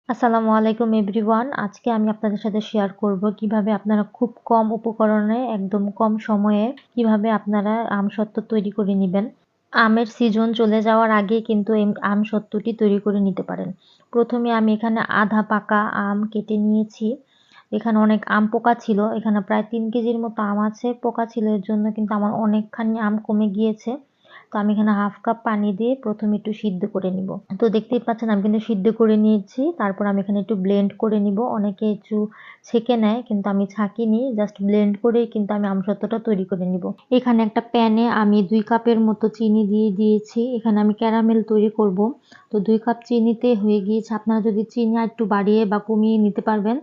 আসসালামু আলাইকুম এভরিওয়ান। আজকে আমি আপনাদের সাথে শেয়ার করব কিভাবে আপনারা খুব কম উপকরণে একদম কম সময়ে কিভাবে আপনারা আমসত্ত্ব তৈরি করে নিবেন। আমের সিজন চলে যাওয়ার আগে কিন্তু এই আমসত্ত্বটি তৈরি করে নিতে পারেন। প্রথমে আমি এখানে আধা পাকা আম কেটে নিয়েছি। এখানে অনেক আম পোকা ছিল। এখানে প্রায় ৩ কেজির মতো আম আছে। পোকা ছিল এর জন্য কিন্তু আমার অনেকখানি আম কমে গিয়েছে। তো আমি এখানে 1/2 কাপ পানি দিয়ে প্রথমে একটু সিদ্ধ করে নিব। তো দেখতেই পাচ্ছেন আমি কিন্তু সিদ্ধ করে নিয়েছি। তারপর আমি এখানে একটু ব্লেন্ড করে নিব। অনেকে একটু ছেঁকে নেয় কিন্তু আমি ছাঁকিনি। জাস্ট ব্লেন্ড করেই কিন্তু আমি আমসত্ত্বটা তৈরি করে নিব। এখানে একটা প্যানে আমি 2 কাপের মতো চিনি দিয়ে দিয়েছি। এখানে আমি ক্যারামেল তৈরি করব। তো 2 কাপ চিনিতে হয়ে গিয়েছে। আপনারা যদি চিনি আরেকটু বাড়িয়ে বা কমিয়ে নিতে পারবেন।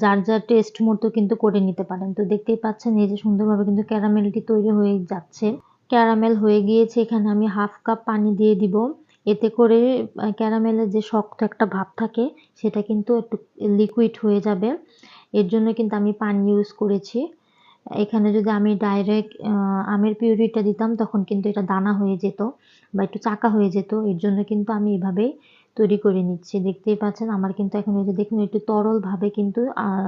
যার যার টেস্ট মতো কিন্তু করে নিতে পারেন। তো দেখতেই পাচ্ছেন এই যে সুন্দরভাবে কিন্তু ক্যারামেলটি তৈরি হয়ে যাচ্ছে। ক্যারামেল হয়ে গিয়েছে। এখানে আমি 1/2 কাপ পানি দিয়ে দিব। এতে করে ক্যারামেলের যে শক্ত একটা ভাব থাকে সেটা কিন্তু একটু লিকুইড হয়ে যাবে। এর জন্য কিন্তু আমি পানি ইউজ করেছি। এখানে যদি আমি ডাইরেক্ট আমের পিউরিটা দিতাম তখন কিন্তু এটা দানা হয়ে যেত বা একটু চাকা হয়ে যেত। এর জন্য কিন্তু আমি এভাবেই তৈরি করে নিচ্ছি। দেখতেই পাচ্ছেন আমার কিন্তু এখন এই যে দেখুন একটু তরলভাবে কিন্তু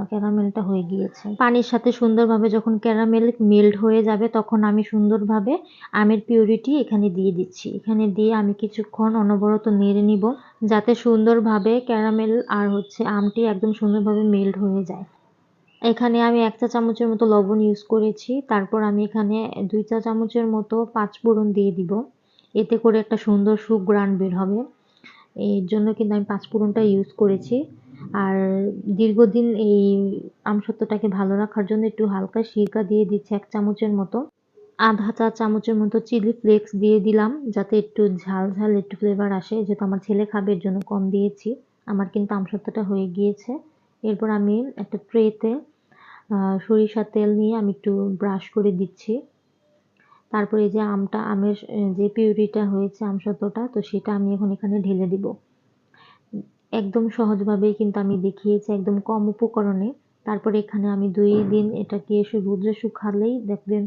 ক্যারামেলটা হয়ে গিয়েছে। পানির সাথে সুন্দরভাবে যখন ক্যারামেল মেল্ট হয়ে যাবে তখন আমি সুন্দরভাবে আমের পিউরিটি এখানে দিয়ে দিচ্ছি। এখানে দিয়ে আমি কিছুক্ষণ অনবরত নেড়ে নিব যাতে সুন্দরভাবে ক্যারামেল আর আমটি একদম সুন্দরভাবে মেল্ট হয়ে যায়। এখানে আমি 1 চা চামচের মতো লবণ ইউজ করেছি। তারপর আমি এখানে 2 চা চামচের মতো পাঁচফোড়ন দিয়ে দিব। এতে করে একটা সুন্দর সুঘ্রাণ বের হবে। এর জন্য কিন্তু আমি পাঁচফোড়নটা ইউজ করেছি। আর দীর্ঘদিন এই আমসত্ত্বটাকে ভালো রাখার জন্য একটু হালকা সিরকা দিয়ে দিচ্ছি 1 চামচের মতো। আধা চা চামচের মতো চিলি ফ্লেক্স দিয়ে দিলাম যাতে একটু ঝাল ঝাল একটু ফ্লেভার আসে। যেহেতু আমার ছেলে খাবে এর জন্য কম দিয়েছি। আমার কিন্তু আমসত্ত্বটা হয়ে গিয়েছে। এরপর আমি একটা ট্রেতে সরিষার তেল নিয়ে আমি একটু ব্রাশ করে দিচ্ছি। তারপরে এই যে আমের যে পিউরিটা হয়েছে আমসত্ত্বটা তো সেটা আমি এখন এখানে ঢেলে দিব। একদম সহজভাবেই কিন্তু আমি দেখিয়েছি একদম কম উপকরণে। তারপরে এখানে আমি 2 দিন এটাকে রোদ্রে শুকালেই দেখবেন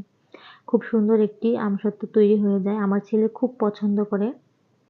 খুব সুন্দর একটি আমসত্ত্ব তৈরি হয়ে যায়। আমার ছেলে খুব পছন্দ করে।